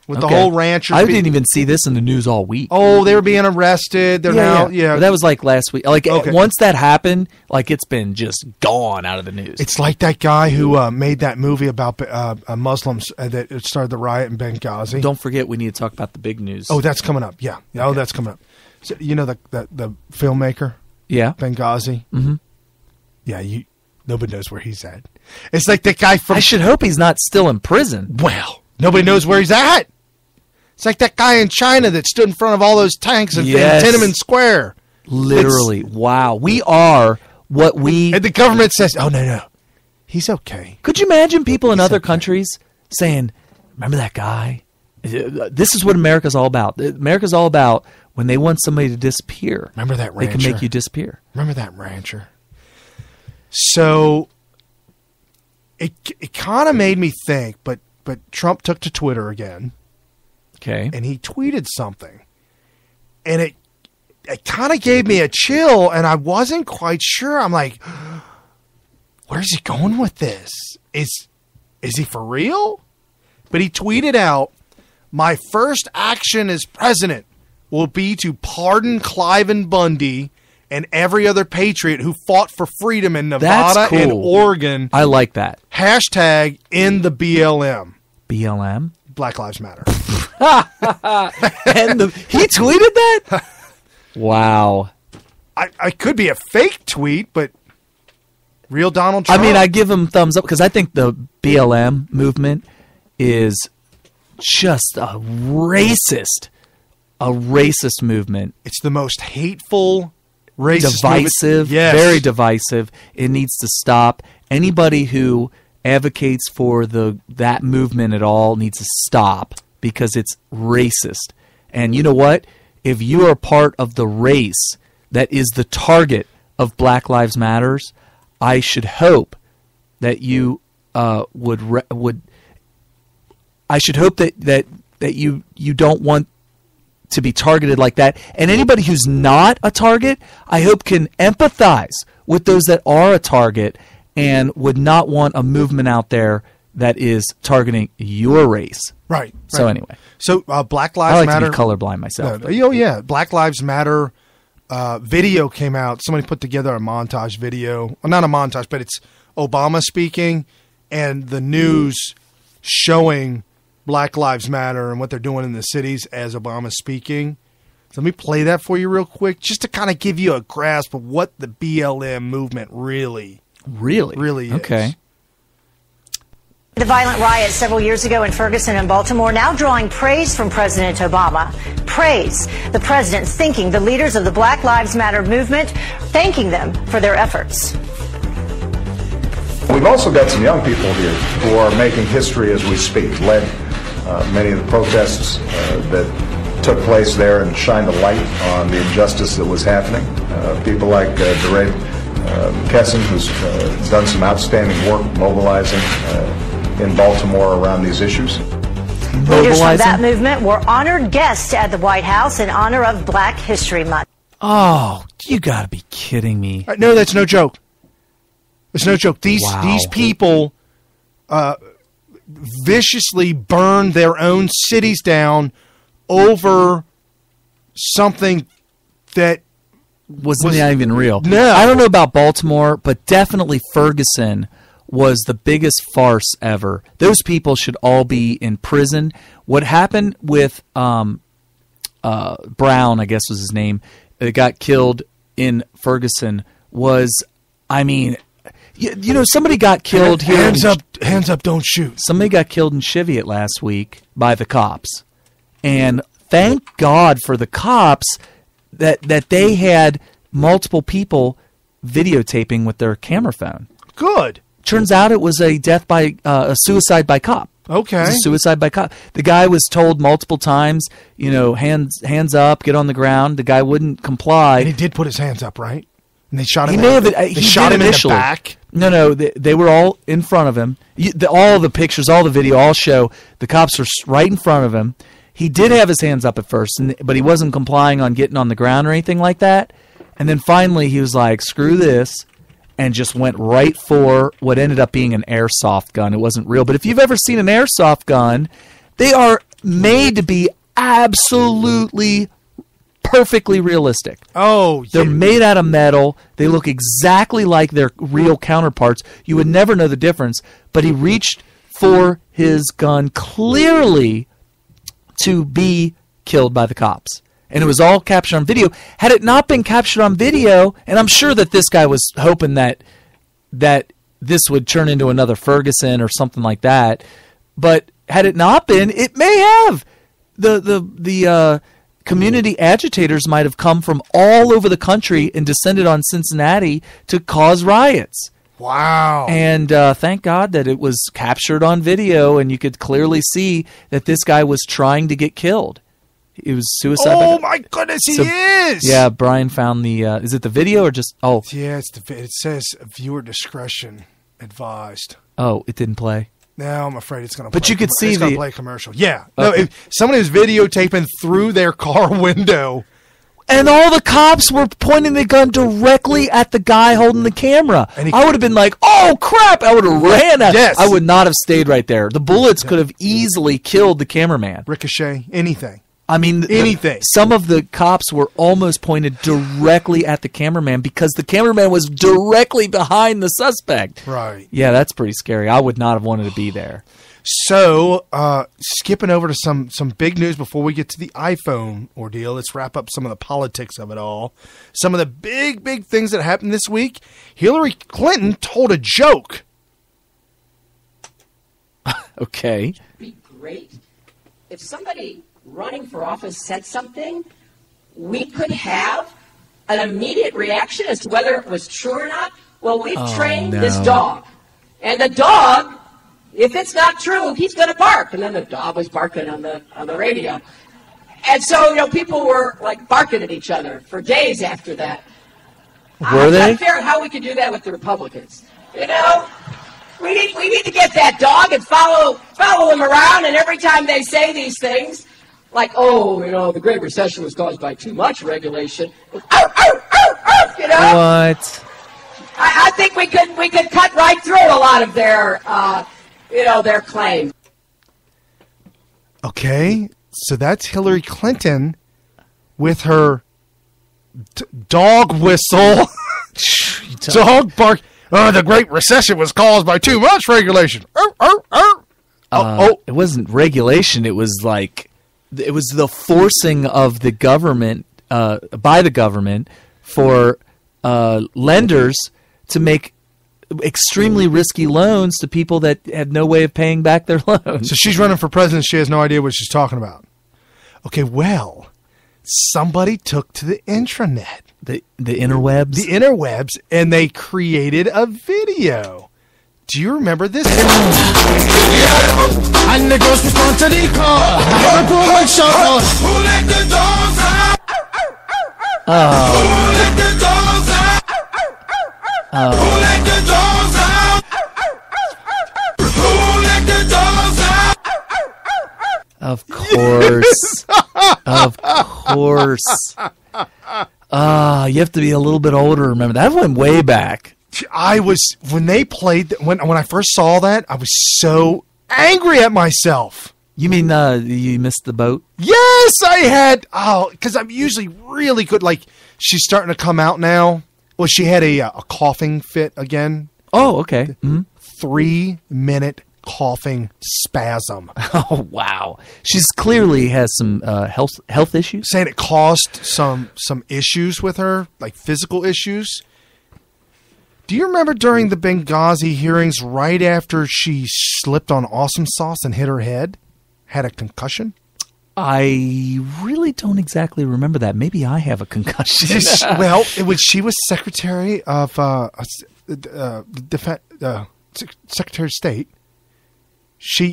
with the whole ranchers. I didn't even see this in the news all week. Oh, they were being arrested. They're now. But that was like last week. Like once that happened, like it's been just gone out of the news. It's like that guy who made that movie about Muslims that started the riot in Benghazi. Don't forget, we need to talk about the big news. Oh, that's coming up. Yeah. Okay. Oh, that's coming up. So, you know the filmmaker? Yeah. Benghazi? Mm-hmm. Yeah, nobody knows where he's at. It's like the guy from... I should hope he's not still in prison. Well, nobody knows where he's at. It's like that guy in China that stood in front of all those tanks in Tiananmen Square. Literally. Wow. We are what we... And the government says, oh, no. He's okay. Could you imagine people in other countries saying, remember that guy? This is what America's all about. America's all about when they want somebody to disappear. Remember that rancher? They can make you disappear. Remember that rancher? So it kind of made me think, but Trump took to Twitter again. Okay. And he tweeted something. And it kind of gave me a chill, and I wasn't quite sure. I'm like, where's he going with this? Is he for real? But he tweeted out, my first action as president will be to pardon Cliven Bundy and every other patriot who fought for freedom in Nevada and Oregon. I like that. Hashtag in the BLM. BLM? Black Lives Matter. And he tweeted that? Wow. I could be a fake tweet, but real Donald Trump. I mean, I give him thumbs up because I think the BLM movement is just a racist movement. It's the most hateful, racist, divisive, very divisive. It needs to stop. Anybody who advocates for that movement at all needs to stop because it's racist. And you know what? If you are part of the race that is the target of Black Lives Matters, I should hope that you would. I should hope that you don't want to be targeted like that. And anybody who's not a target, I hope can empathize with those that are a target and would not want a movement out there that is targeting your race. Right. So anyway. So Black Lives I Matter. like to be colorblind myself. Oh, yeah. Black Lives Matter video came out. Somebody put together a montage video. Well, not a montage, but it's Obama speaking and the news showing Black Lives Matter and what they're doing in the cities as Obama's speaking. So let me play that for you real quick, just to kind of give you a grasp of what the BLM movement really is. Okay. The violent riots several years ago in Ferguson and Baltimore now drawing praise from President Obama. Praise. The president thanking the leaders of the Black Lives Matter movement, thanking them for their efforts. We've also got some young people here who are making history as we speak, led many of the protests that took place there and shined a light on the injustice that was happening. People like DeRay Kesson, who's done some outstanding work mobilizing in Baltimore around these ishes. Leaders from that movement were honored guests at the White House in honor of Black History Month. Oh, you got to be kidding me. No, that's no joke. It's no joke. These people viciously burned their own cities down over something that wasn't even real. No. I don't know about Baltimore, but definitely Ferguson was the biggest farce ever. Those people should all be in prison. What happened with Brown, I guess was his name, that got killed in Ferguson was, I mean, you know, somebody got killed here. Hands up, don't shoot. Somebody got killed in Cheviot last week by the cops. And thank God for the cops that they had multiple people videotaping with their camera phone. Good. Turns out it was a death by a suicide by cop. Okay. It was a suicide by cop. The guy was told multiple times, you know, hands up, get on the ground. The guy wouldn't comply. And he did put his hands up, right? And they shot him. They shot him initially. In the back. No, they were all in front of him. All the pictures, all the video, all show the cops were right in front of him. He did have his hands up at first, but he wasn't complying on getting on the ground or anything like that. And then finally he was like, screw this, and just went right for what ended up being an airsoft gun. It wasn't real. But if you've ever seen an airsoft gun, they are made to be absolutely perfectly realistic. Oh, yeah. They're made out of metal. They look exactly like their real counterparts. You would never know the difference. But he reached for his gun clearly to be killed by the cops. And it was all captured on video. Had it not been captured on video, and I'm sure that this guy was hoping that this would turn into another Ferguson or something like that. But had it not been, it may have. The community agitators might have come from all over the country and descended on Cincinnati to cause riots. Wow. And thank God that it was captured on video, and you could clearly see that this guy was trying to get killed. It was suicide. Oh, my goodness, he is. Yeah, Brian found the, is it the video or just, oh. Yeah, it says viewer discretion advised. Oh, it didn't play. No, I'm afraid it's going to play. But you could see it's going to play a commercial. Yeah. No, if somebody was videotaping through their car window. And all the cops were pointing the gun directly at the guy holding the camera. I would have been like, oh, crap. I would have ran out. Yes. I would not have stayed right there. The bullets could have easily killed the cameraman. Ricochet, anything. I mean, anything. Some of the cops were almost pointed directly at the cameraman because the cameraman was directly behind the suspect. Right. Yeah, that's pretty scary. I would not have wanted to be there. So, skipping over to some big news before we get to the iPhone ordeal, let's wrap up some of the politics of it all. Some of the big things that happened this week. Hilary Clinton told a joke. Okay. It'd be great if somebody running for office said something, we could have an immediate reaction as to whether it was true or not. Well, we've trained this dog, and the dog, if it's not true, he's going to bark. And then the dog was barking on the radio, and so people were like barking at each other for days after that. Were they? I'm not fair how we could do that with the Republicans. We need to get that dog and follow them around, and every time they say these things. Like, the Great Recession was caused by too much regulation. What? I think we could cut right through a lot of their claims. Okay, so that's Hillary Clinton with her dog whistle, dog bark. The Great Recession was caused by too much regulation. It wasn't regulation. It was like. It was the forcing of the government, by the government, for lenders to make extremely risky loans to people that had no way of paying back their loans. So she's running for president. She has no idea what she's talking about. Okay, well, somebody took to the intranet. The interwebs? The interwebs, and they created a video. Do you remember this? And the ghost responds to the call. Who let the dogs out? Who let the dogs out? Who let the dogs out? Who let the dogs out? Of course. Of course. You have to be a little bit older to remember. That went way back. When they played, when I first saw that, I was so angry at myself. You mean you missed the boat? Yes, I had. Oh, because I'm usually really good. Like, she's starting to come out now. Well, she had a coughing fit again. Oh, okay. Mm-hmm. 3-minute coughing spasm. Oh, wow. She's clearly has some health issues. Saying it caused some issues with her, like physical issues. Do you remember during the Benghazi hearings, right after she slipped on awesome sauce and hit her head, had a concussion? I really don't exactly remember that. Maybe I have a concussion. Well, she was Secretary of Secretary of State.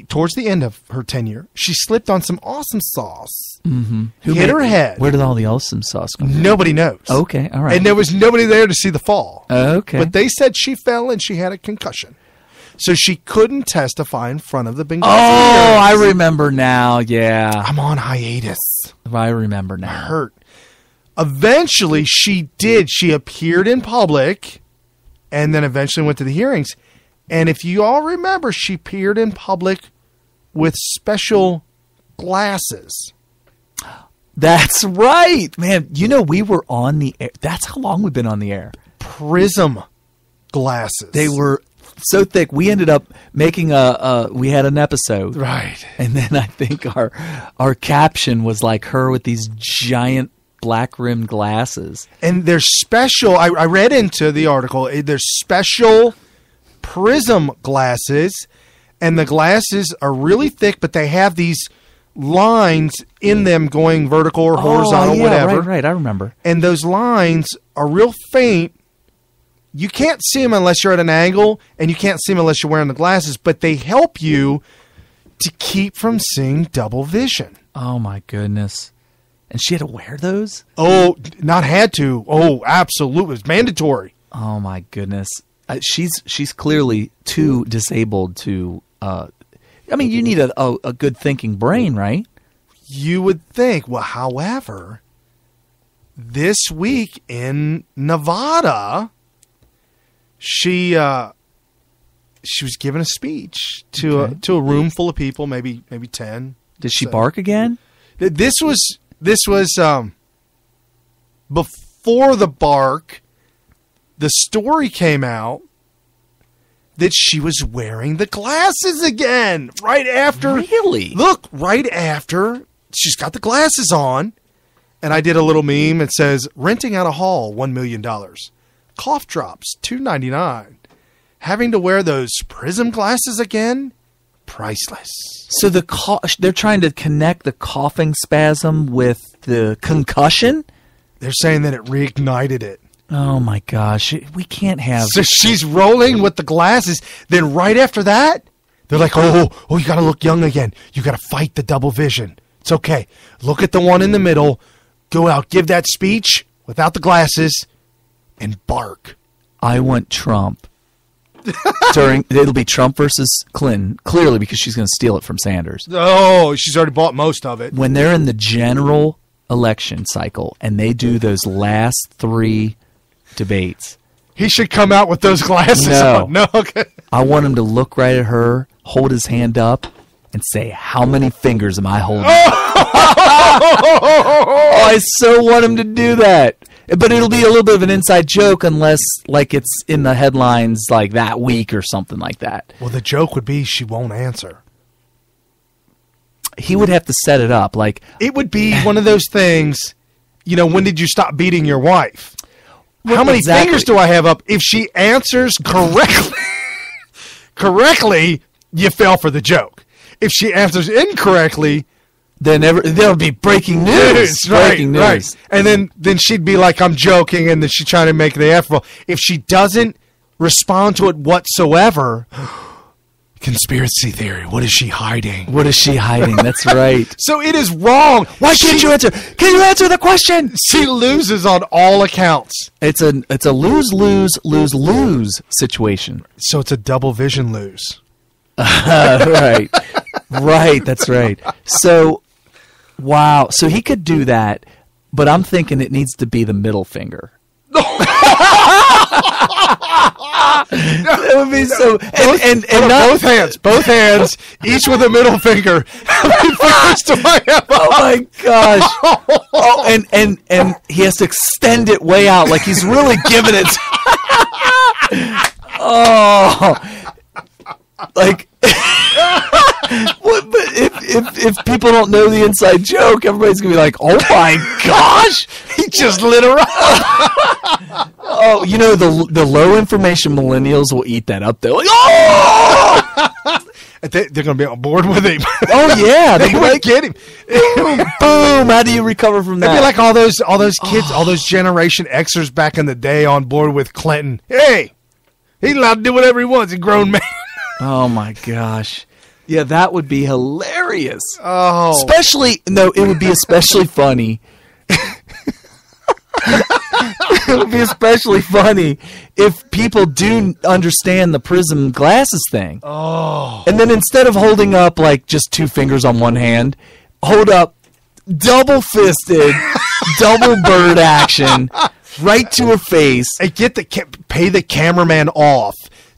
Towards the end of her tenure, she slipped on some awesome sauce. Mm-hmm. Hit her head. Where did all the awesome sauce come from? Nobody knows. Okay, all right. And there was nobody there to see the fall. Okay. But they said she fell and she had a concussion. So she couldn't testify in front of the Benghazi. Oh, I remember now. Yeah. I'm on hiatus. I remember now. Hurt. Eventually, she did. She appeared in public and then eventually went to the hearings. And if you all remember, she appeared in public with special glasses. That's right, man. You know, we were on the air. That's how long we've been on the air. Prism glasses. They were so thick. We ended up making we had an episode. right. And then I think our caption was like her with these giant black rimmed glasses. And they're special. I read into the article. There's special prism glasses, and the glasses are really thick, but they have these lines in them going vertical or horizontal, whatever. Right, I remember. And those lines are real faint. You can't see them unless you're at an angle, and you can't see them unless you're wearing the glasses, but they help you to keep from seeing double vision. Oh, my goodness. And she had to wear those? Oh, not had to. Oh, absolutely. It's mandatory. Oh, my goodness. She's clearly too disabled to... I mean, you need a good thinking brain, right? You would think. Well, however, this week in Nevada, she was giving a speech to a room full of people, maybe 10. Did she bark again? This was before the bark. The story came out that she was wearing the glasses again right after. Really? Look, right after she's got the glasses on. And I did a little meme. It says, renting out a hall, $1 million. Cough drops, $2.99. Having to wear those prism glasses again? Priceless. So they're trying to connect the coughing spasm with the concussion? They're saying that it reignited it. Oh, my gosh. We can't have... So she's rolling with the glasses. Then right after that, they're like, oh, you got to look young again. You got to fight the double vision. It's okay. Look at the one in the middle. Go out, give that speech without the glasses, and bark. I want Trump. It'll be Trump versus Clinton, clearly, because she's going to steal it from Sanders. Oh, she's already bought most of it. When they're in the general election cycle and they do those last 3 debates, he should come out with those glasses on. No, okay. I want him to look right at her, hold his hand up, and say, how many fingers am I holding? I so want him to do that. But it'll be a little bit of an inside joke unless, like, it's in the headlines, like, that week or something like that. Well, the joke would be she won't answer. He would have to set it up. Like, it would be one of those things, when did you stop beating your wife? Well, how many fingers do I have up? If she answers correctly, you fell for the joke. If she answers incorrectly, then there'll be breaking news. Breaking news. Right. And then she'd be like, I'm joking, and then she's trying to make the effort. If she doesn't respond to it whatsoever, conspiracy theory. What is she hiding? That's right. So it is wrong. Why can't you answer? Can you answer the question? She loses on all accounts. It's a lose situation. So it's a double vision lose. Right. Right, that's right. So, wow. So he could do that, but I'm thinking it needs to be the middle finger. That would be so. And not both hands, each with a middle finger. How many fingers do I have? Oh my gosh! Oh, and he has to extend it way out, like he's really giving it. Oh, like. What, but if people don't know the inside joke, everybody's gonna be like, "Oh my gosh, he just lit her up." Oh, the low information millennials will eat that up. They're like, "Oh!" They're gonna be on board with him. Oh yeah, they might get him. Boom! How do you recover from that? They'd be like all those kids, all those Generation Xers back in the day on board with Clinton. Hey, he's allowed to do whatever he wants. He's a grown man. Oh my gosh. Yeah, that would be hilarious. Oh. It would be especially funny. It would be especially funny if people do understand the prism glasses thing. Oh. And then instead of holding up like just 2 fingers on one hand, hold up double-fisted, double bird action right to her face. And pay the cameraman off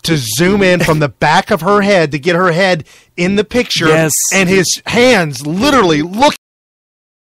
to zoom in from the back of her head to get her head in the picture, Yes. and his hands literally looking